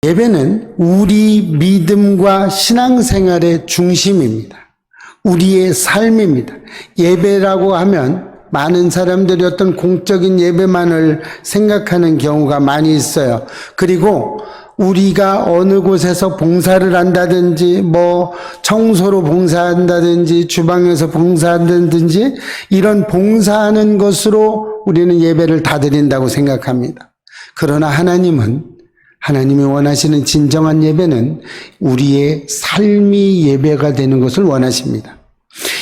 예배는 우리 믿음과 신앙생활의 중심입니다. 우리의 삶입니다. 예배라고 하면 많은 사람들이 어떤 공적인 예배만을 생각하는 경우가 많이 있어요. 그리고 우리가 어느 곳에서 봉사를 한다든지 청소로 봉사한다든지 주방에서 봉사한다든지 이런 봉사하는 것으로 우리는 예배를 다 드린다고 생각합니다. 그러나 하나님이 원하시는 진정한 예배는 우리의 삶이 예배가 되는 것을 원하십니다.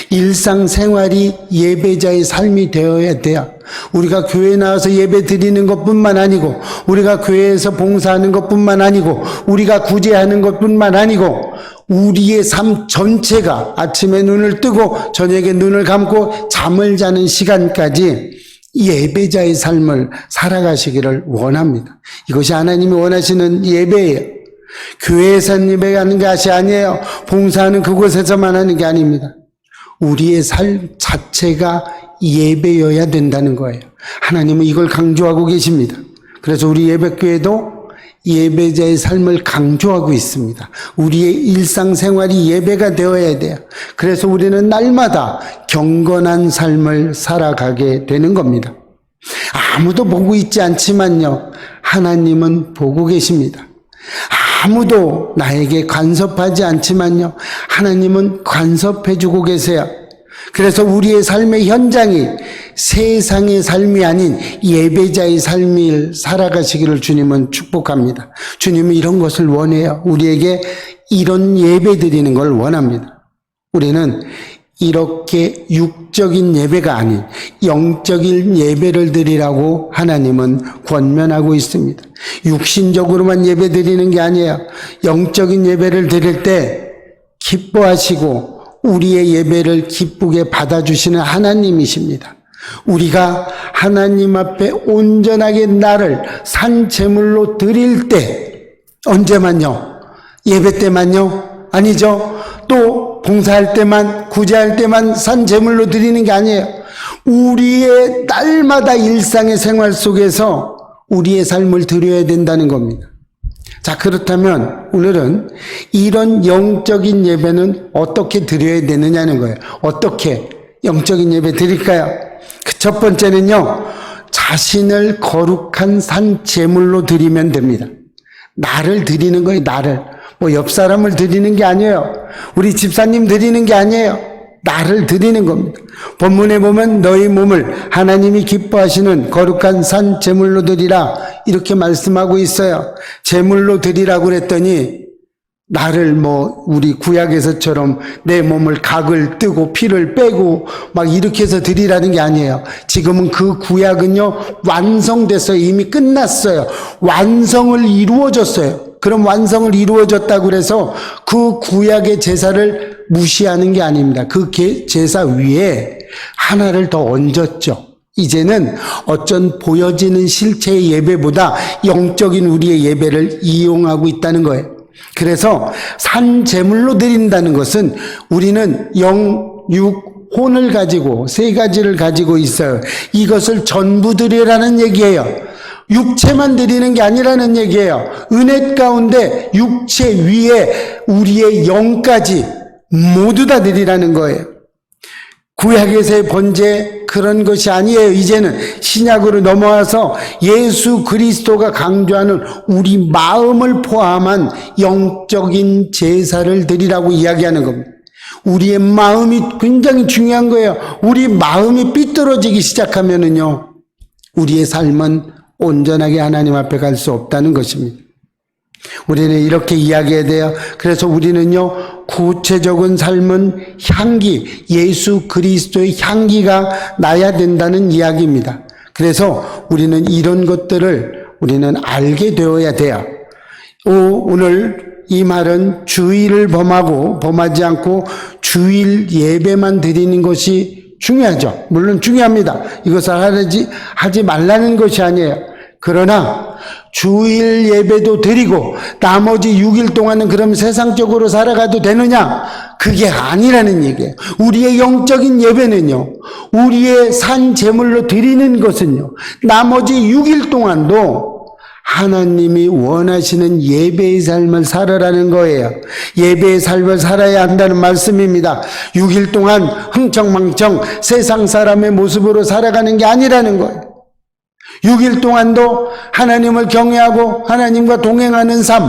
일상생활이 예배자의 삶이 되어야 돼요. 우리가 교회에 나와서 예배 드리는 것뿐만 아니고, 우리가 교회에서 봉사하는 것뿐만 아니고, 우리가 구제하는 것뿐만 아니고, 우리의 삶 전체가 아침에 눈을 뜨고 저녁에 눈을 감고 잠을 자는 시간까지 예배자의 삶을 살아가시기를 원합니다. 이것이 하나님이 원하시는 예배예요. 교회에서 예배하는 것이 아니에요. 봉사하는 그곳에서만 하는 게 아닙니다. 우리의 삶 자체가 예배여야 된다는 거예요. 하나님은 이걸 강조하고 계십니다. 그래서 우리 예배교회도 예배자의 삶을 강조하고 있습니다. 우리의 일상생활이 예배가 되어야 돼요. 그래서 우리는 날마다 경건한 삶을 살아가게 되는 겁니다. 아무도 보고 있지 않지만요, 하나님은 보고 계십니다. 아무도 나에게 간섭하지 않지만요, 하나님은 간섭해주고 계세요. 그래서 우리의 삶의 현장이 세상의 삶이 아닌 예배자의 삶을 살아가시기를 주님은 축복합니다. 주님은 이런 것을 원해요. 우리에게 이런 예배 드리는 걸 원합니다. 우리는 이렇게 육적인 예배가 아닌 영적인 예배를 드리라고 하나님은 권면하고 있습니다. 육신적으로만 예배 드리는 게 아니에요. 영적인 예배를 드릴 때 기뻐하시고 우리의 예배를 기쁘게 받아주시는 하나님이십니다. 우리가 하나님 앞에 온전하게 나를 산 제물로 드릴 때, 언제만요? 예배 때만요? 아니죠. 또 봉사할 때만, 구제할 때만 산 제물로 드리는 게 아니에요. 우리의 날마다 일상의 생활 속에서 우리의 삶을 드려야 된다는 겁니다. 자, 그렇다면 오늘은 이런 영적인 예배는 어떻게 드려야 되느냐는 거예요. 어떻게 영적인 예배 드릴까요? 그 첫 번째는요, 자신을 거룩한 산 제물로 드리면 됩니다. 나를 드리는 거예요. 나를. 옆 사람을 드리는 게 아니에요. 우리 집사님 드리는 게 아니에요. 나를 드리는 겁니다. 본문에 보면 너희 몸을 하나님이 기뻐하시는 거룩한 산 제물로 드리라 이렇게 말씀하고 있어요. 제물로 드리라고 그랬더니 나를 우리 구약에서처럼 내 몸을 각을 뜨고 피를 빼고 막 이렇게 해서 드리라는 게 아니에요. 지금은 그 구약은요, 완성됐어요. 이미 끝났어요. 완성을 이루어졌어요. 그럼 완성을 이루어졌다고 그래서 그 구약의 제사를 무시하는 게 아닙니다. 그 제사 위에 하나를 더 얹었죠. 이제는 어쩐 보여지는 실체의 예배보다 영적인 우리의 예배를 이용하고 있다는 거예요. 그래서 산 제물로 드린다는 것은 우리는 영, 육, 혼을 가지고 세 가지를 가지고 있어요. 이것을 전부 드리라는 얘기예요. 육체만 드리는 게 아니라는 얘기예요. 은혜 가운데 육체 위에 우리의 영까지 모두 다 드리라는 거예요. 구약에서의 번제 그런 것이 아니에요. 이제는 신약으로 넘어와서 예수 그리스도가 강조하는 우리 마음을 포함한 영적인 제사를 드리라고 이야기하는 겁니다. 우리의 마음이 굉장히 중요한 거예요. 우리 마음이 삐뚤어지기 시작하면은요, 우리의 삶은 온전하게 하나님 앞에 갈 수 없다는 것입니다. 우리는 이렇게 이야기해야 돼요. 그래서 우리는요, 구체적인 삶은 향기, 예수 그리스도의 향기가 나야 된다는 이야기입니다. 그래서 우리는 이런 것들을 우리는 알게 되어야 돼요. 오늘 이 말은 주일을 범하지 않고 주일 예배만 드리는 것이 중요하죠. 물론 중요합니다. 이것을 하지 말라는 것이 아니에요. 그러나 주일 예배도 드리고 나머지 6일 동안은 그럼 세상적으로 살아가도 되느냐? 그게 아니라는 얘기예요. 우리의 영적인 예배는요, 우리의 산 제물로 드리는 것은요, 나머지 6일 동안도 하나님이 원하시는 예배의 삶을 살아라는 거예요. 예배의 삶을 살아야 한다는 말씀입니다. 6일 동안 흥청망청 세상 사람의 모습으로 살아가는 게 아니라는 거예요. 6일 동안도 하나님을 경외하고 하나님과 동행하는 삶,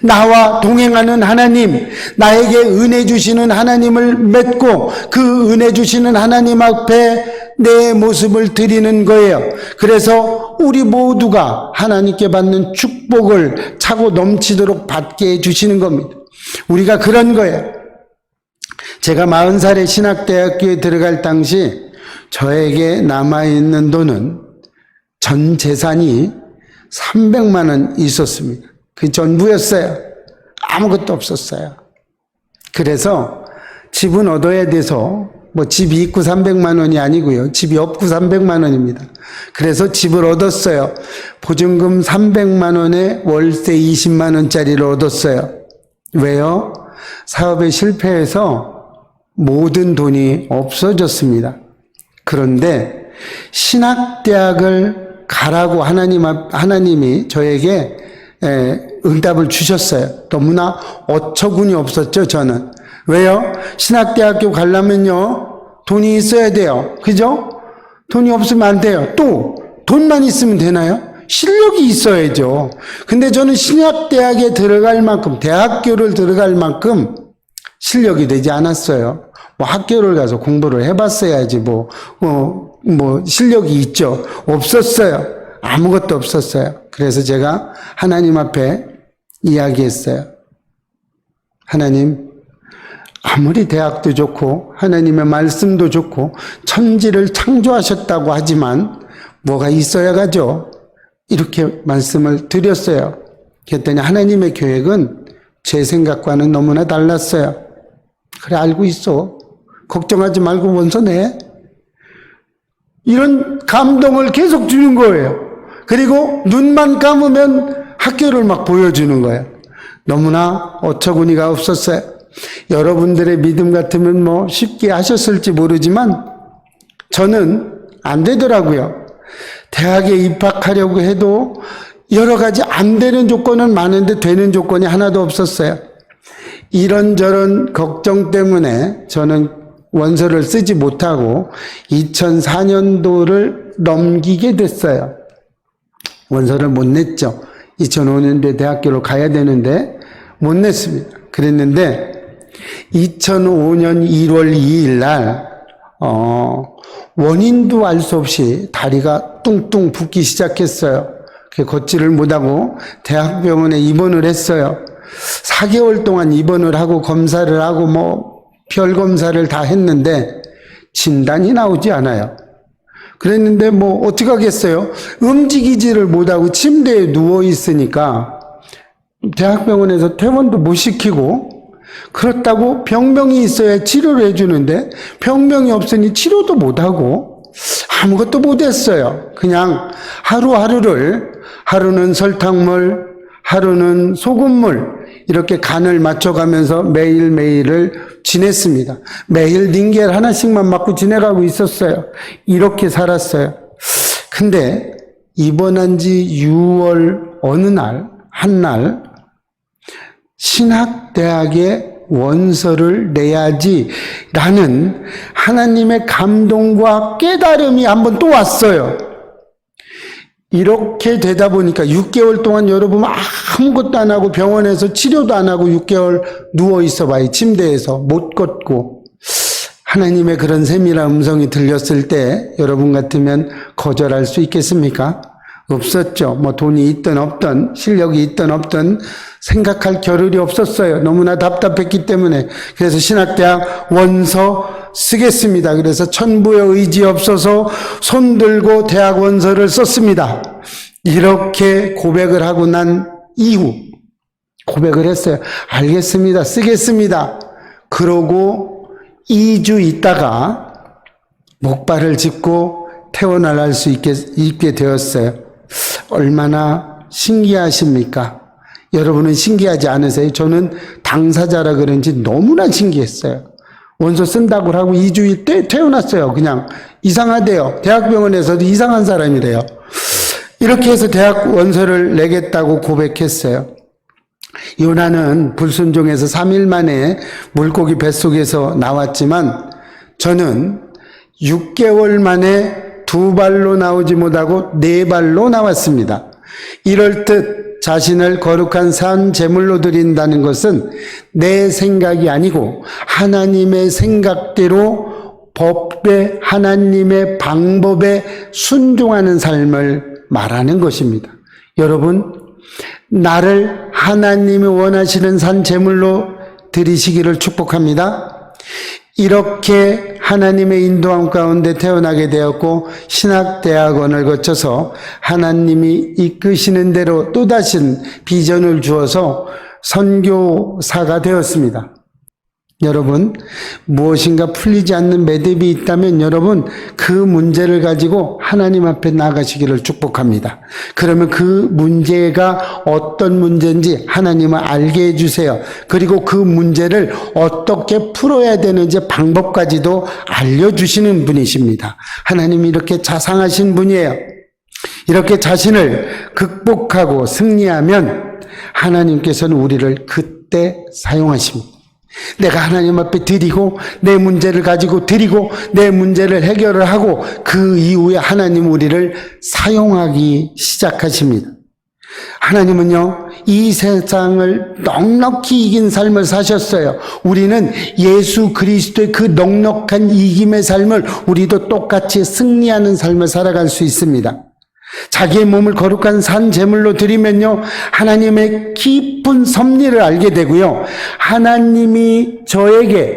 나와 동행하는 하나님, 나에게 은혜 주시는 하나님을 맺고 그 은혜 주시는 하나님 앞에 내 모습을 드리는 거예요. 그래서 우리 모두가 하나님께 받는 축복을 차고 넘치도록 받게 해주시는 겁니다. 우리가 그런 거예요. 제가 40살에 신학대학교에 들어갈 당시 저에게 남아있는 돈은 전 재산이 300만 원 있었습니다. 그 전부였어요. 아무것도 없었어요. 그래서 집은 얻어야 돼서 집이 있고 300만 원이 아니고요. 집이 없고 300만 원입니다. 그래서 집을 얻었어요. 보증금 300만 원에 월세 20만 원짜리를 얻었어요. 왜요? 사업에 실패해서 모든 돈이 없어졌습니다. 그런데 신학대학을 가라고 하나님이 저에게 응답을 주셨어요. 너무나 어처구니 없었죠, 저는. 왜요? 신학대학교 가려면요, 돈이 있어야 돼요. 그죠? 돈이 없으면 안 돼요. 또, 돈만 있으면 되나요? 실력이 있어야죠. 근데 저는 신학대학에 들어갈 만큼, 대학교를 들어갈 만큼 실력이 되지 않았어요. 학교를 가서 공부를 해봤어야지, 실력이 있죠. 없었어요. 아무것도 없었어요. 그래서 제가 하나님 앞에 이야기했어요. 하나님, 아무리 대학도 좋고 하나님의 말씀도 좋고 천지를 창조하셨다고 하지만 뭐가 있어야 가죠. 이렇게 말씀을 드렸어요. 그랬더니 하나님의 계획은 제 생각과는 너무나 달랐어요. 그래, 알고 있어. 걱정하지 말고 원서 내. 이런 감동을 계속 주는 거예요. 그리고 눈만 감으면 학교를 막 보여주는 거예요. 너무나 어처구니가 없었어요. 여러분들의 믿음 같으면 쉽게 하셨을지 모르지만 저는 안 되더라고요. 대학에 입학하려고 해도 여러 가지 안 되는 조건은 많은데 되는 조건이 하나도 없었어요. 이런저런 걱정 때문에 저는 원서를 쓰지 못하고 2004년도를 넘기게 됐어요. 원서를 못 냈죠. 2005년도에 대학교로 가야 되는데 못 냈습니다. 그랬는데 2005년 1월 2일 날 원인도 알 수 없이 다리가 뚱뚱 붓기 시작했어요. 걷지를 못하고 대학병원에 입원을 했어요. 4개월 동안 입원을 하고 검사를 하고 별 검사를 다 했는데 진단이 나오지 않아요. 그랬는데 어떻게 하겠어요? 움직이지를 못하고 침대에 누워 있으니까 대학병원에서 퇴원도 못 시키고, 그렇다고 병명이 있어야 치료를 해주는데 병명이 없으니 치료도 못하고 아무것도 못했어요. 그냥 하루는 설탕물, 하루는 소금물, 이렇게 간을 맞춰가면서 매일매일을 지냈습니다. 매일 닌겔 하나씩만 맞고 지내가고 있었어요. 이렇게 살았어요. 근데 입원한 지 6월 어느 날, 한날 신학대학에 원서를 내야지 라는 하나님의 감동과 깨달음이 한번 또 왔어요. 이렇게 되다 보니까 6개월 동안 여러분 아무것도 안 하고 병원에서 치료도 안 하고 6개월 누워 있어 봐요. 침대에서 못 걷고. 하나님의 그런 세밀한 음성이 들렸을 때 여러분 같으면 거절할 수 있겠습니까? 없었죠. 돈이 있든 없든 실력이 있든 없든 생각할 겨를이 없었어요. 너무나 답답했기 때문에. 그래서 신학대학 원서 쓰겠습니다. 그래서 천부의 의지 없어서 손들고 대학 원서를 썼습니다. 이렇게 고백을 하고 난 이후 고백을 했어요. 알겠습니다. 쓰겠습니다. 그러고 2주 있다가 목발을 짚고 퇴원할 수 있게 되었어요. 얼마나 신기하십니까? 여러분은 신기하지 않으세요? 저는 당사자라 그런지 너무나 신기했어요. 원서 쓴다고 하고 2주일 때 퇴원했어요. 그냥 이상하대요. 대학병원에서도 이상한 사람이래요. 이렇게 해서 대학 원서를 내겠다고 고백했어요. 요나는 불순종해서 3일 만에 물고기 뱃속에서 나왔지만 저는 6개월 만에 2발로 나오지 못하고 4발로 나왔습니다. 이럴 듯 자신을 거룩한 산 제물로 드린다는 것은 내 생각이 아니고 하나님의 생각대로 법에 하나님의 방법에 순종하는 삶을 말하는 것입니다. 여러분, 나를 하나님이 원하시는 산 제물로 드리시기를 축복합니다. 이렇게 하나님의 인도함 가운데 태어나게 되었고 신학대학원을 거쳐서 하나님이 이끄시는 대로 또다시 비전을 주어서 선교사가 되었습니다. 여러분, 무엇인가 풀리지 않는 매듭이 있다면 여러분 그 문제를 가지고 하나님 앞에 나가시기를 축복합니다. 그러면 그 문제가 어떤 문제인지 하나님은 알게 해주세요. 그리고 그 문제를 어떻게 풀어야 되는지 방법까지도 알려주시는 분이십니다. 하나님이 이렇게 자상하신 분이에요. 이렇게 자신을 극복하고 승리하면 하나님께서는 우리를 그때 사용하십니다. 내가 하나님 앞에 드리고 내 문제를 가지고 드리고 내 문제를 해결을 하고 그 이후에 하나님 우리를 사용하기 시작하십니다. 하나님은요, 이 세상을 넉넉히 이긴 삶을 사셨어요. 우리는 예수 그리스도의 그 넉넉한 이김의 삶을 우리도 똑같이 승리하는 삶을 살아갈 수 있습니다. 자기의 몸을 거룩한 산 제물로 드리면요, 하나님의 깊은 섭리를 알게 되고요, 하나님이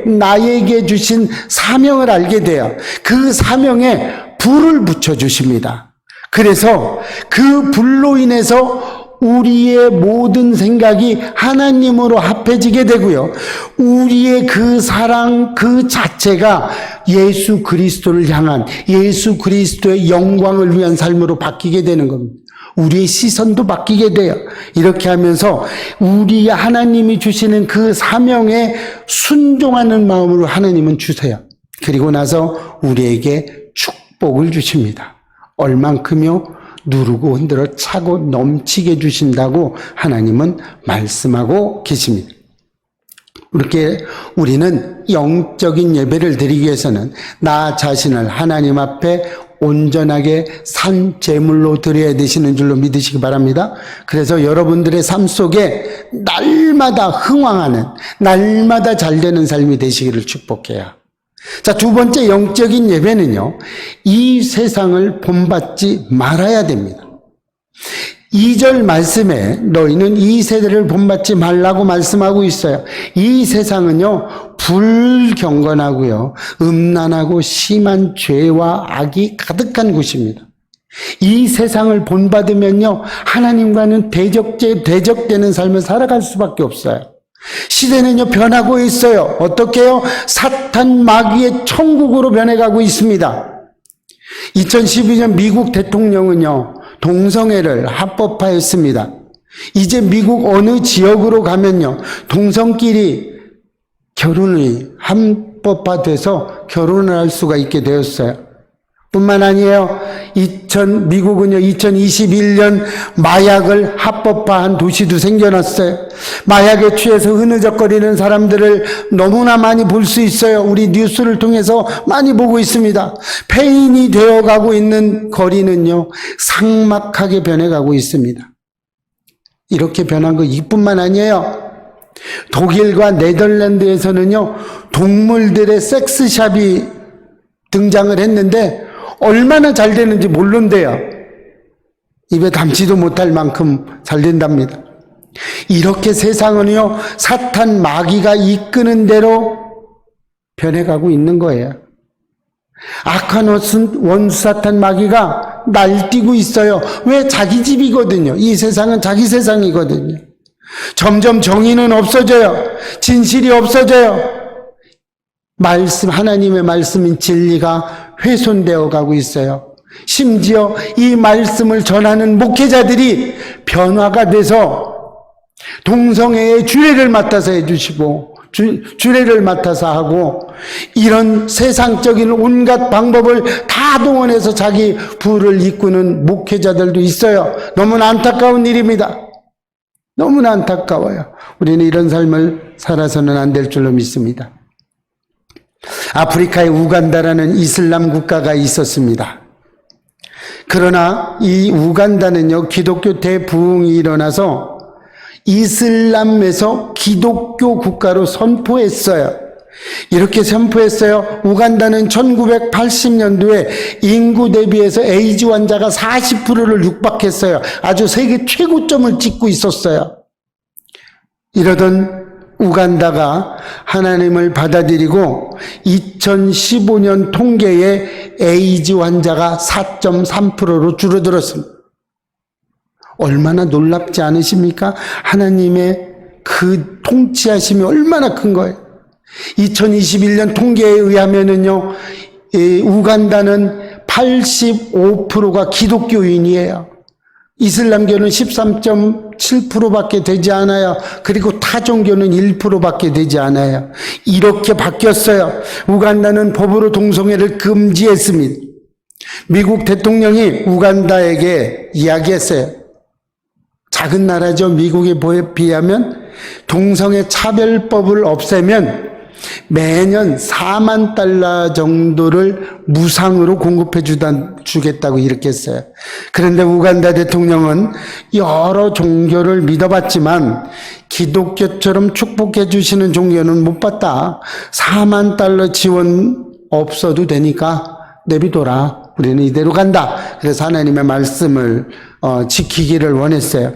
나에게 주신 사명을 알게 돼요. 그 사명에 불을 붙여주십니다. 그래서 그 불로 인해서 우리의 모든 생각이 하나님으로 합해지게 되고요, 우리의 그 사랑 그 자체가 예수 그리스도를 향한 예수 그리스도의 영광을 위한 삶으로 바뀌게 되는 겁니다. 우리의 시선도 바뀌게 돼요. 이렇게 하면서 우리 하나님이 주시는 그 사명에 순종하는 마음으로 하나님은 주세요. 그리고 나서 우리에게 축복을 주십니다. 얼만큼요? 누르고 흔들어 차고 넘치게 주신다고 하나님은 말씀하고 계십니다. 이렇게 우리는 영적인 예배를 드리기 위해서는 나 자신을 하나님 앞에 온전하게 산 제물로 드려야 되시는 줄로 믿으시기 바랍니다. 그래서 여러분들의 삶 속에 날마다 흥왕하는, 날마다 잘되는 삶이 되시기를 축복해요. 자, 두 번째 영적인 예배는요, 이 세상을 본받지 말아야 됩니다. 2절 말씀에 너희는 이 세대를 본받지 말라고 말씀하고 있어요. 이 세상은요, 불경건하고요, 음란하고 심한 죄와 악이 가득한 곳입니다. 이 세상을 본받으면요, 하나님과는 대적되는 삶을 살아갈 수밖에 없어요. 시대는요, 변하고 있어요. 어떻게요? 사탄 마귀의 천국으로 변해가고 있습니다. 2012년 미국 대통령은요, 동성애를 합법화했습니다. 이제 미국 어느 지역으로 가면요, 동성끼리 결혼이 합법화돼서 결혼을 할 수가 있게 되었어요. 뿐만 아니에요. 미국은요, 2021년 마약을 합법화한 도시도 생겨났어요. 마약에 취해서 흐느적거리는 사람들을 너무나 많이 볼 수 있어요. 우리 뉴스를 통해서 많이 보고 있습니다. 폐인이 되어가고 있는 거리는요, 삭막하게 변해가고 있습니다. 이렇게 변한 거 이뿐만 아니에요. 독일과 네덜란드에서는요, 동물들의 섹스샵이 등장을 했는데 얼마나 잘 되는지 모른대요. 입에 담지도 못할 만큼 잘 된답니다. 이렇게 세상은요, 사탄 마귀가 이끄는 대로 변해가고 있는 거예요. 악한 원수 사탄 마귀가 날뛰고 있어요. 왜? 자기 집이거든요. 이 세상은 자기 세상이거든요. 점점 정의는 없어져요. 진실이 없어져요. 하나님의 말씀인 진리가 훼손되어 가고 있어요. 심지어 이 말씀을 전하는 목회자들이 변화가 돼서 동성애의 주례를 맡아서 해주시고 주례를 맡아서 하고 이런 세상적인 온갖 방법을 다 동원해서 자기 부를 이꾸는 목회자들도 있어요. 너무나 안타까운 일입니다. 너무나 안타까워요. 우리는 이런 삶을 살아서는 안 될 줄로 믿습니다. 아프리카의 우간다라는 이슬람 국가가 있었습니다. 그러나 이 우간다는요, 기독교 대부흥이 일어나서 이슬람에서 기독교 국가로 선포했어요. 이렇게 선포했어요. 우간다는 1980년도에 인구 대비해서 에이즈 환자가 40%를 육박했어요. 아주 세계 최고점을 찍고 있었어요. 이러던 우간다가 하나님을 받아들이고 2015년 통계에 에이즈 환자가 4.3%로 줄어들었습니다. 얼마나 놀랍지 않으십니까? 하나님의 그 통치하심이 얼마나 큰 거예요. 2021년 통계에 의하면은요, 우간다는 85%가 기독교인이에요. 이슬람교는 13.7%밖에 되지 않아요. 그리고 타종교는 1%밖에 되지 않아요. 이렇게 바뀌었어요. 우간다는 법으로 동성애를 금지했습니다. 미국 대통령이 우간다에게 이야기했어요. 작은 나라죠. 미국에 비하면 동성애 차별법을 없애면 매년 4만 달러 정도를 무상으로 공급해 주겠다고 이렇게 했어요. 그런데 우간다 대통령은 여러 종교를 믿어봤지만 기독교처럼 축복해 주시는 종교는 못 봤다. 4만 달러 지원 없어도 되니까 내비둬라. 우리는 이대로 간다. 그래서 하나님의 말씀을 지키기를 원했어요.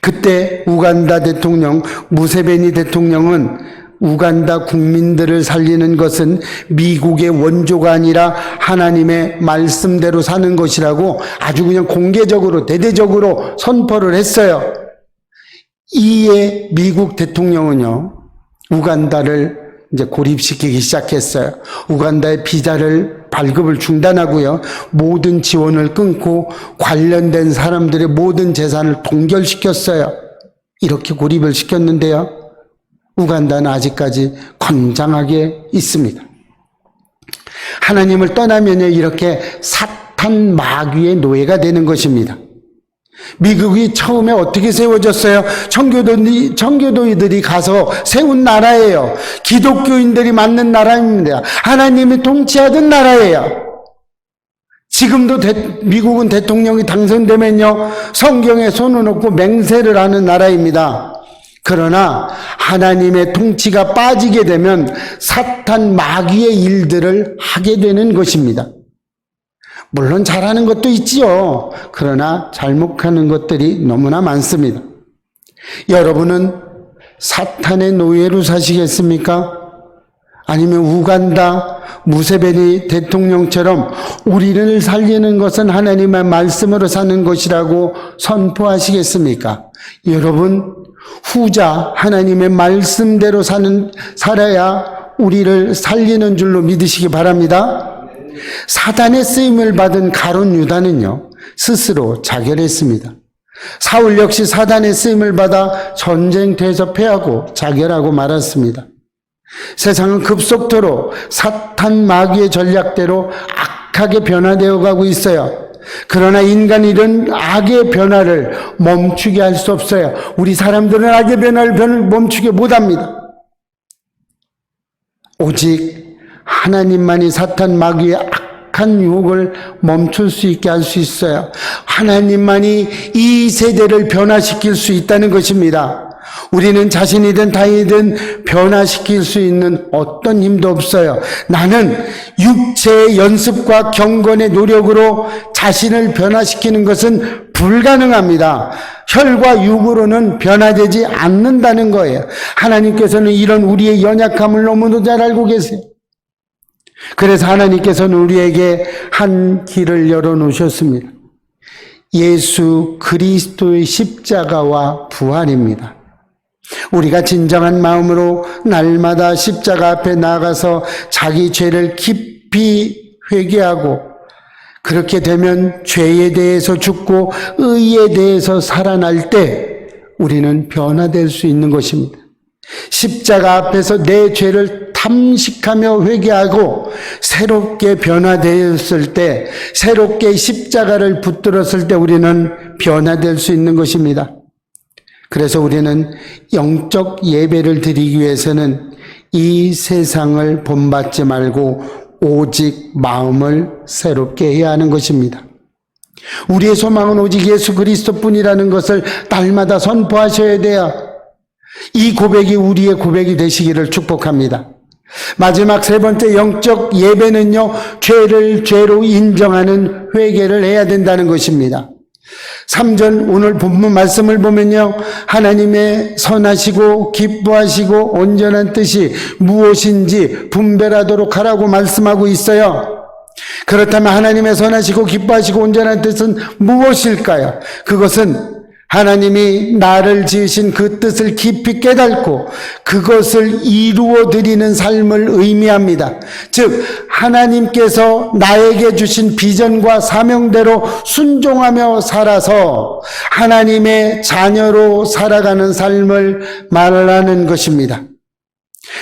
그때 우간다 대통령 무세베니 대통령은 우간다 국민들을 살리는 것은 미국의 원조가 아니라 하나님의 말씀대로 사는 것이라고 아주 그냥 공개적으로 대대적으로 선포를 했어요. 이에 미국 대통령은요, 우간다를 이제 고립시키기 시작했어요. 우간다의 비자를 발급을 중단하고요, 모든 지원을 끊고 관련된 사람들의 모든 재산을 동결시켰어요. 이렇게 고립을 시켰는데요, 우간다는 아직까지 건장하게 있습니다. 하나님을 떠나면요, 이렇게 사탄 마귀의 노예가 되는 것입니다. 미국이 처음에 어떻게 세워졌어요? 청교도들이 가서 세운 나라예요. 기독교인들이 맡는 나라입니다. 하나님이 통치하던 나라예요. 지금도 미국은 대통령이 당선되면요, 성경에 손을 얹고 맹세를 하는 나라입니다. 그러나 하나님의 통치가 빠지게 되면 사탄 마귀의 일들을 하게 되는 것입니다. 물론 잘하는 것도 있지요. 그러나 잘못하는 것들이 너무나 많습니다. 여러분은 사탄의 노예로 사시겠습니까? 아니면 우간다 무세베니 대통령처럼 우리를 살리는 것은 하나님의 말씀으로 사는 것이라고 선포하시겠습니까? 여러분, 후자 하나님의 말씀대로 살아야 우리를 살리는 줄로 믿으시기 바랍니다. 사단의 쓰임을 받은 가룟 유다는요, 스스로 자결했습니다. 사울 역시 사단의 쓰임을 받아 전쟁터에서 패하고 자결하고 말았습니다. 세상은 급속도로 사탄 마귀의 전략대로 악하게 변화되어 가고 있어요. 그러나 인간이 이런 악의 변화를 멈추게 할 수 없어요. 우리 사람들은 악의 변화를 멈추게 못합니다. 오직 하나님만이 사탄 마귀의 악한 유혹을 멈출 수 있게 할 수 있어요. 하나님만이 이 세대를 변화시킬 수 있다는 것입니다. 우리는 자신이든 타인이든 변화시킬 수 있는 어떤 힘도 없어요. 나는 육체의 연습과 경건의 노력으로 자신을 변화시키는 것은 불가능합니다. 혈과 육으로는 변화되지 않는다는 거예요. 하나님께서는 이런 우리의 연약함을 너무도 잘 알고 계세요. 그래서 하나님께서는 우리에게 한 길을 열어놓으셨습니다. 예수 그리스도의 십자가와 부활입니다. 우리가 진정한 마음으로 날마다 십자가 앞에 나아가서 자기 죄를 깊이 회개하고 그렇게 되면 죄에 대해서 죽고 의에 대해서 살아날 때 우리는 변화될 수 있는 것입니다. 십자가 앞에서 내 죄를 탐식하며 회개하고 새롭게 변화되었을 때, 새롭게 십자가를 붙들었을 때 우리는 변화될 수 있는 것입니다. 그래서 우리는 영적 예배를 드리기 위해서는 이 세상을 본받지 말고 오직 마음을 새롭게 해야 하는 것입니다. 우리의 소망은 오직 예수 그리스도뿐이라는 것을 날마다 선포하셔야 돼요. 이 고백이 우리의 고백이 되시기를 축복합니다. 마지막 세 번째 영적 예배는요, 죄를 죄로 인정하는 회개를 해야 된다는 것입니다. 3절 오늘 본문 말씀을 보면요, 하나님의 선하시고 기뻐하시고 온전한 뜻이 무엇인지 분별하도록 하라고 말씀하고 있어요. 그렇다면 하나님의 선하시고 기뻐하시고 온전한 뜻은 무엇일까요? 그것은 하나님이 나를 지으신 그 뜻을 깊이 깨닫고 그것을 이루어 드리는 삶을 의미합니다. 즉 하나님께서 나에게 주신 비전과 사명대로 순종하며 살아서 하나님의 자녀로 살아가는 삶을 말하는 것입니다.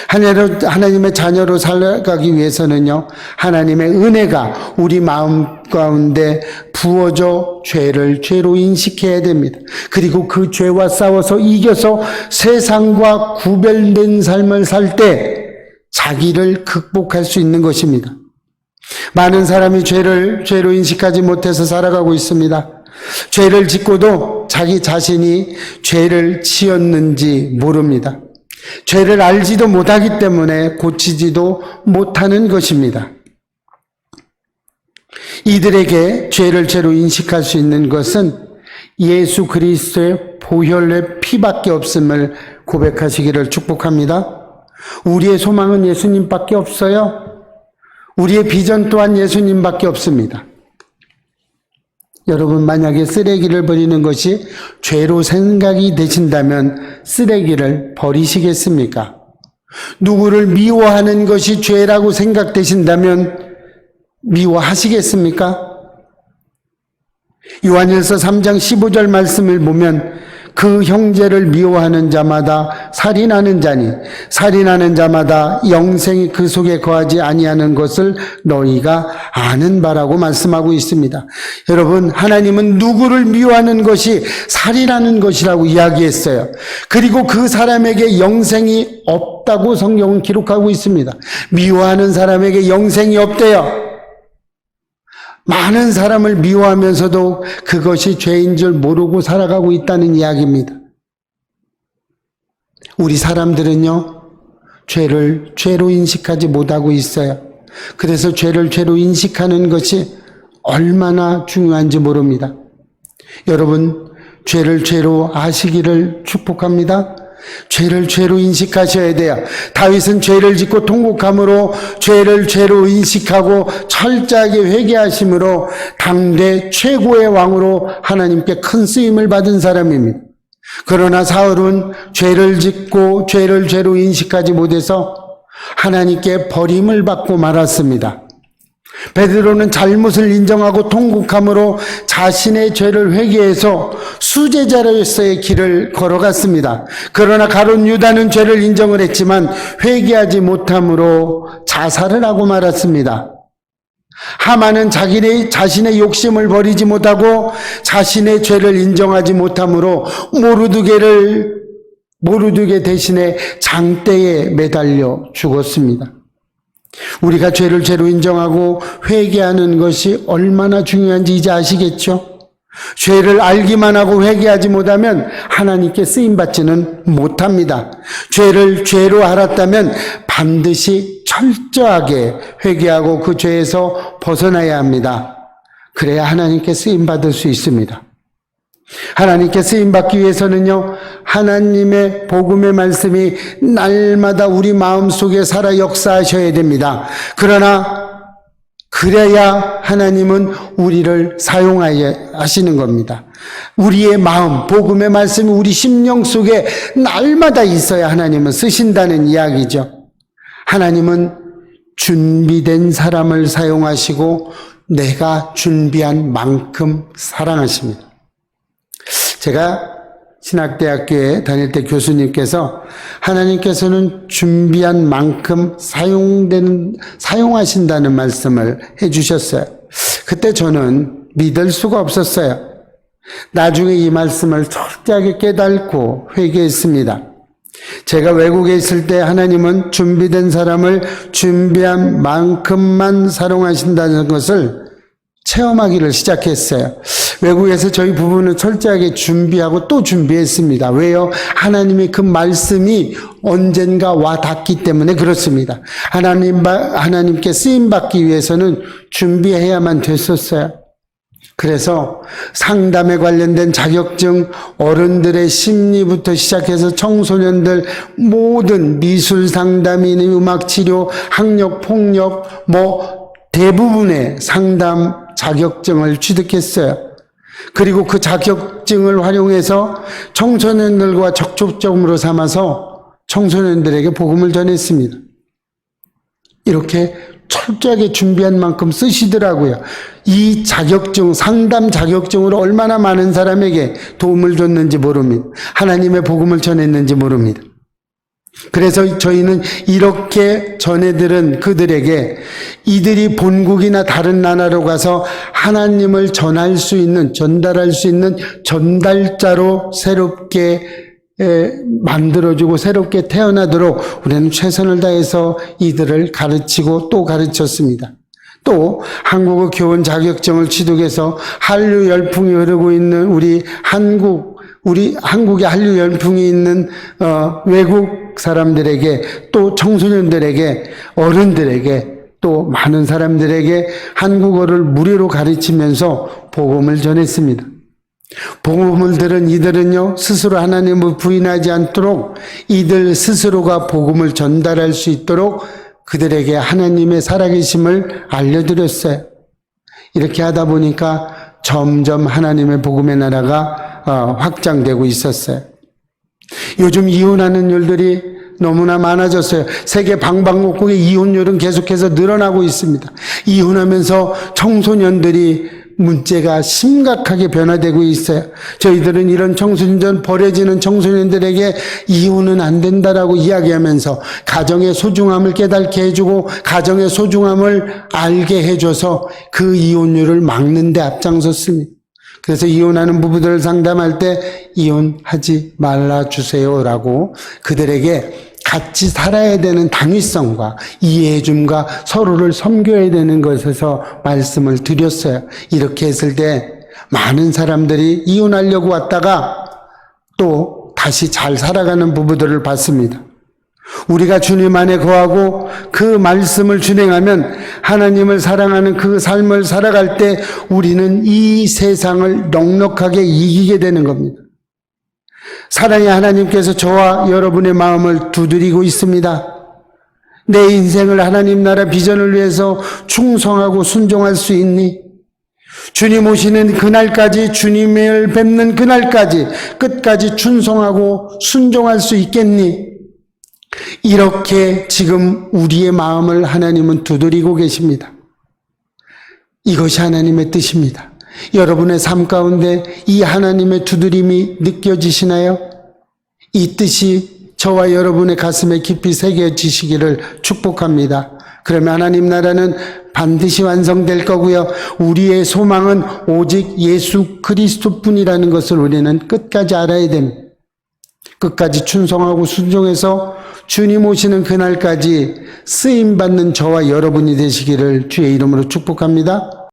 하나님의 자녀로 살아가기 위해서는요, 하나님의 은혜가 우리 마음 가운데 부어져 죄를 죄로 인식해야 됩니다. 그리고 그 죄와 싸워서 이겨서 세상과 구별된 삶을 살 때 자기를 극복할 수 있는 것입니다. 많은 사람이 죄를 죄로 인식하지 못해서 살아가고 있습니다. 죄를 짓고도 자기 자신이 죄를 지었는지 모릅니다. 죄를 알지도 못하기 때문에 고치지도 못하는 것입니다. 이들에게 죄를 죄로 인식할 수 있는 것은 예수 그리스도의 보혈의 피밖에 없음을 고백하시기를 축복합니다. 우리의 소망은 예수님밖에 없어요. 우리의 비전 또한 예수님밖에 없습니다. 여러분, 만약에 쓰레기를 버리는 것이 죄로 생각이 되신다면 쓰레기를 버리시겠습니까? 누구를 미워하는 것이 죄라고 생각되신다면 미워하시겠습니까? 요한일서 3장 15절 말씀을 보면 그 형제를 미워하는 자마다 살인하는 자니 살인하는 자마다 영생이 그 속에 거하지 아니하는 것을 너희가 아는 바라고 말씀하고 있습니다. 여러분, 하나님은 누구를 미워하는 것이 살인하는 것이라고 이야기했어요. 그리고 그 사람에게 영생이 없다고 성경은 기록하고 있습니다. 미워하는 사람에게 영생이 없대요. 많은 사람을 미워하면서도 그것이 죄인 줄 모르고 살아가고 있다는 이야기입니다. 우리 사람들은요, 죄를 죄로 인식하지 못하고 있어요. 그래서 죄를 죄로 인식하는 것이 얼마나 중요한지 모릅니다. 여러분, 죄를 죄로 아시기를 축복합니다. 죄를 죄로 인식하셔야 돼요. 다윗은 죄를 짓고 통곡함으로 죄를 죄로 인식하고 철저하게 회개하심으로 당대 최고의 왕으로 하나님께 큰 쓰임을 받은 사람입니다. 그러나 사울은 죄를 짓고 죄를 죄로 인식하지 못해서 하나님께 버림을 받고 말았습니다. 베드로는 잘못을 인정하고 통곡함으로 자신의 죄를 회개해서 수제자로서의 길을 걸어갔습니다. 그러나 가룟 유다는 죄를 인정을 했지만 회개하지 못함으로 자살을 하고 말았습니다. 하만은 자신의 욕심을 버리지 못하고 자신의 죄를 인정하지 못함으로 모르드게 대신에 장대에 매달려 죽었습니다. 우리가 죄를 죄로 인정하고 회개하는 것이 얼마나 중요한지 이제 아시겠죠? 죄를 알기만 하고 회개하지 못하면 하나님께 쓰임받지는 못합니다. 죄를 죄로 알았다면 반드시 철저하게 회개하고 그 죄에서 벗어나야 합니다. 그래야 하나님께 쓰임받을 수 있습니다. 하나님께 쓰임받기 위해서는요, 하나님의 복음의 말씀이 날마다 우리 마음속에 살아 역사하셔야 됩니다. 그래야 하나님은 우리를 사용하시는 겁니다. 우리의 마음, 복음의 말씀이 우리 심령 속에 날마다 있어야 하나님은 쓰신다는 이야기죠. 하나님은 준비된 사람을 사용하시고 내가 준비한 만큼 사랑하십니다. 제가 신학대학교에 다닐 때 교수님께서 하나님께서는 준비한 만큼 사용하신다는 말씀을 해주셨어요. 그때 저는 믿을 수가 없었어요. 나중에 이 말씀을 철저하게 깨닫고 회개했습니다. 제가 외국에 있을 때 하나님은 준비된 사람을 준비한 만큼만 사용하신다는 것을 체험하기를 시작했어요. 외국에서 저희 부부는 철저하게 준비하고 또 준비했습니다. 왜요? 하나님의 그 말씀이 언젠가 와 닿기 때문에 그렇습니다. 하나님께 쓰임받기 위해서는 준비해야만 됐었어요. 그래서 상담에 관련된 자격증, 어른들의 심리부터 시작해서 청소년들 모든 미술 상담이니 음악 치료, 학력 폭력 대부분의 상담 자격증을 취득했어요. 그리고 그 자격증을 활용해서 청소년들과 접촉점으로 삼아서 청소년들에게 복음을 전했습니다. 이렇게 철저하게 준비한 만큼 쓰시더라고요. 이 자격증, 상담 자격증으로 얼마나 많은 사람에게 도움을 줬는지 모릅니다. 하나님의 복음을 전했는지 모릅니다. 그래서 저희는 이렇게 전해들은 그들에게 이들이 본국이나 다른 나라로 가서 하나님을 전달할 수 있는 전달자로 새롭게 만들어주고 새롭게 태어나도록 우리는 최선을 다해서 이들을 가르치고 또 가르쳤습니다. 또 한국어 교원 자격증을 취득해서 한류 열풍이 흐르고 있는 우리 한국에 한류 열풍이 있는 외국 사람들에게, 또 청소년들에게, 어른들에게, 또 많은 사람들에게 한국어를 무료로 가르치면서 복음을 전했습니다. 복음을 들은 이들은요, 스스로 하나님을 부인하지 않도록 이들 스스로가 복음을 전달할 수 있도록 그들에게 하나님의 살아계심을 알려드렸어요. 이렇게 하다 보니까 점점 하나님의 복음의 나라가 확장되고 있었어요. 요즘 이혼하는 일들이 너무나 많아졌어요. 세계 방방곡곡에 이혼율은 계속해서 늘어나고 있습니다. 이혼하면서 청소년들이 문제가 심각하게 변화되고 있어요. 저희들은 이런 버려지는 청소년들에게 이혼은 안 된다라고 이야기하면서 가정의 소중함을 깨닫게 해주고 가정의 소중함을 알게 해줘서 그 이혼율을 막는 데 앞장섰습니다. 그래서 이혼하는 부부들을 상담할 때 이혼하지 말아주세요라고 그들에게 같이 살아야 되는 당위성과 이해해줌과 서로를 섬겨야 되는 것에서 말씀을 드렸어요. 이렇게 했을 때 많은 사람들이 이혼하려고 왔다가 또 다시 잘 살아가는 부부들을 봤습니다. 우리가 주님 안에 거하고 그 말씀을 준행하면 하나님을 사랑하는 그 삶을 살아갈 때 우리는 이 세상을 넉넉하게 이기게 되는 겁니다. 사랑의 하나님께서 저와 여러분의 마음을 두드리고 있습니다. 내 인생을 하나님 나라 비전을 위해서 충성하고 순종할 수 있니? 주님 오시는 그날까지, 주님을 뵙는 그날까지 끝까지 충성하고 순종할 수 있겠니? 이렇게 지금 우리의 마음을 하나님은 두드리고 계십니다. 이것이 하나님의 뜻입니다. 여러분의 삶 가운데 이 하나님의 두드림이 느껴지시나요? 이 뜻이 저와 여러분의 가슴에 깊이 새겨지시기를 축복합니다. 그러면 하나님 나라는 반드시 완성될 거고요. 우리의 소망은 오직 예수 그리스도뿐이라는 것을 우리는 끝까지 알아야 됩니다. 끝까지 충성하고 순종해서 주님 오시는 그날까지 쓰임받는 저와 여러분이 되시기를 주의 이름으로 축복합니다.